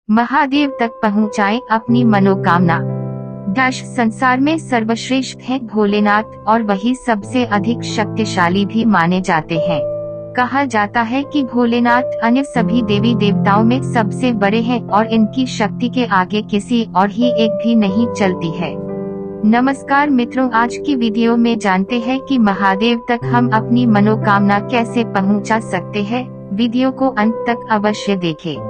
महादेव तक पहुँचाएं अपनी मनोकामना। संसार में सर्वश्रेष्ठ है भोलेनाथ और वही सबसे अधिक शक्तिशाली भी माने जाते हैं। कहा जाता है कि भोलेनाथ अन्य सभी देवी देवताओं में सबसे बड़े हैं और इनकी शक्ति के आगे किसी और ही एक भी नहीं चलती है। नमस्कार मित्रों, आज की वीडियो में जानते हैं कि महादेव तक हम अपनी मनोकामना कैसे पहुंचा सकते हैं। वीडियो को अंत तक अवश्य देखें।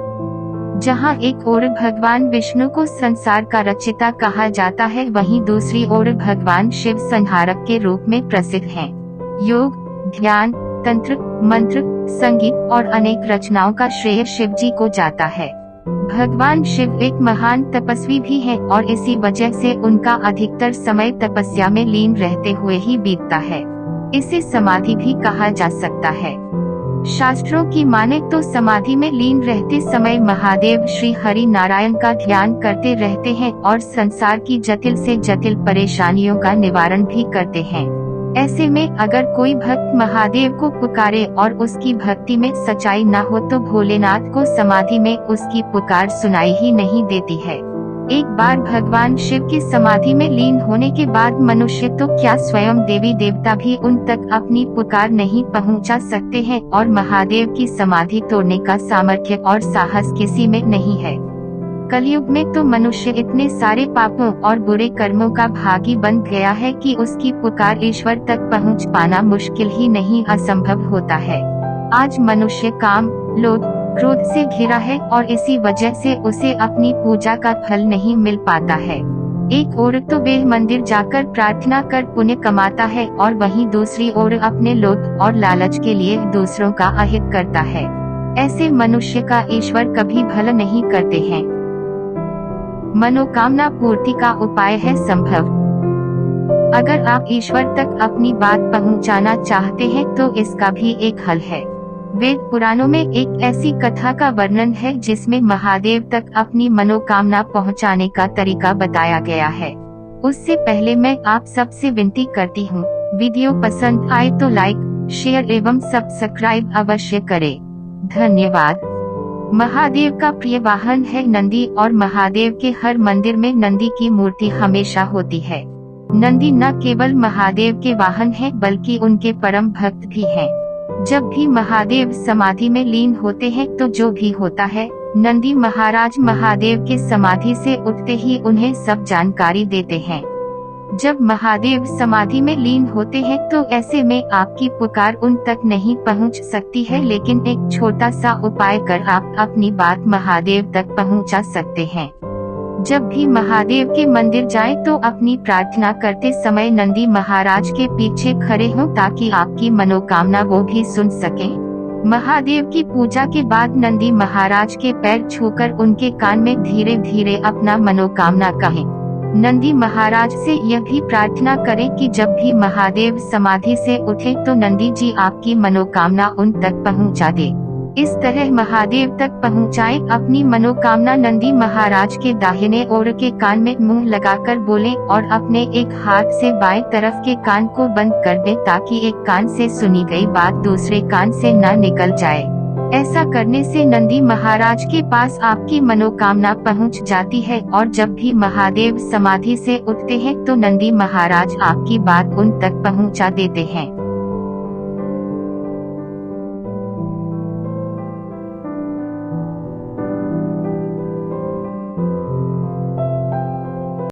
जहां एक ओर भगवान विष्णु को संसार का रचिता कहा जाता है, वहीं दूसरी ओर भगवान शिव संहारक के रूप में प्रसिद्ध हैं। योग, ध्यान, तंत्र, मंत्र, संगीत और अनेक रचनाओं का श्रेय शिव जी को जाता है। भगवान शिव एक महान तपस्वी भी हैं और इसी वजह से उनका अधिकतर समय तपस्या में लीन रहते हुए ही बीतता है। इसे समाधि भी कहा जा सकता है। शास्त्रों की माने तो समाधि में लीन रहते समय महादेव श्री हरि नारायण का ध्यान करते रहते हैं और संसार की जटिल से जटिल परेशानियों का निवारण भी करते हैं। ऐसे में अगर कोई भक्त महादेव को पुकारे और उसकी भक्ति में सच्चाई न हो तो भोलेनाथ को समाधि में उसकी पुकार सुनाई ही नहीं देती है। एक बार भगवान शिव की समाधि में लीन होने के बाद मनुष्य तो क्या स्वयं देवी देवता भी उन तक अपनी पुकार नहीं पहुंचा सकते हैं और महादेव की समाधि तोड़ने का सामर्थ्य और साहस किसी में नहीं है। कलयुग में तो मनुष्य इतने सारे पापों और बुरे कर्मों का भागी बन गया है कि उसकी पुकार ईश्वर तक पहुंच पाना मुश्किल ही नहीं असंभव होता है। आज मनुष्य काम, लोभ, क्रोध से घिरा है और इसी वजह से उसे अपनी पूजा का फल नहीं मिल पाता है। एक ओर तो वे मंदिर जाकर प्रार्थना कर पुण्य कमाता है और वहीं दूसरी ओर अपने लोभ और लालच के लिए दूसरों का अहित करता है। ऐसे मनुष्य का ईश्वर कभी भला नहीं करते हैं। मनोकामना पूर्ति का उपाय है संभव। अगर आप ईश्वर तक अपनी बात पहुंचाना चाहते हैं तो इसका भी एक हल है। वेद पुराणों में एक ऐसी कथा का वर्णन है जिसमें महादेव तक अपनी मनोकामना पहुंचाने का तरीका बताया गया है। उससे पहले मैं आप सबसे विनती करती हूँ, वीडियो पसंद आए तो लाइक, शेयर एवं सब्सक्राइब अवश्य करें। धन्यवाद। महादेव का प्रिय वाहन है नंदी और महादेव के हर मंदिर में नंदी की मूर्ति हमेशा होती है। नंदी न केवल महादेव के वाहन है बल्कि उनके परम भक्त भी हैं। जब भी महादेव समाधि में लीन होते हैं तो जो भी होता है, नंदी महाराज महादेव के समाधि से उठते ही उन्हें सब जानकारी देते हैं। जब महादेव समाधि में लीन होते हैं तो ऐसे में आपकी पुकार उन तक नहीं पहुंच सकती है, लेकिन एक छोटा सा उपाय कर आप अपनी बात महादेव तक पहुंचा सकते हैं। जब भी महादेव के मंदिर जाएं तो अपनी प्रार्थना करते समय नंदी महाराज के पीछे खड़े हों ताकि आपकी मनोकामना वो भी सुन सकें। महादेव की पूजा के बाद नंदी महाराज के पैर छूकर उनके कान में धीरे धीरे अपना मनोकामना कहें। नंदी महाराज से यह भी प्रार्थना करें कि जब भी महादेव समाधि से उठे तो नंदी जी आपकी मनोकामना उन तक पहुंचा दे। इस तरह महादेव तक पहुंचाए अपनी मनोकामना। नंदी महाराज के दाहिने ओर के कान में मुंह लगाकर बोलें और अपने एक हाथ से बाएं तरफ के कान को बंद कर दें ताकि एक कान से सुनी गई बात दूसरे कान से न निकल जाए। ऐसा करने से नंदी महाराज के पास आपकी मनोकामना पहुंच जाती है और जब भी महादेव समाधि से उठते हैं तो नंदी महाराज आपकी बात उन तक पहुंचा देते हैं।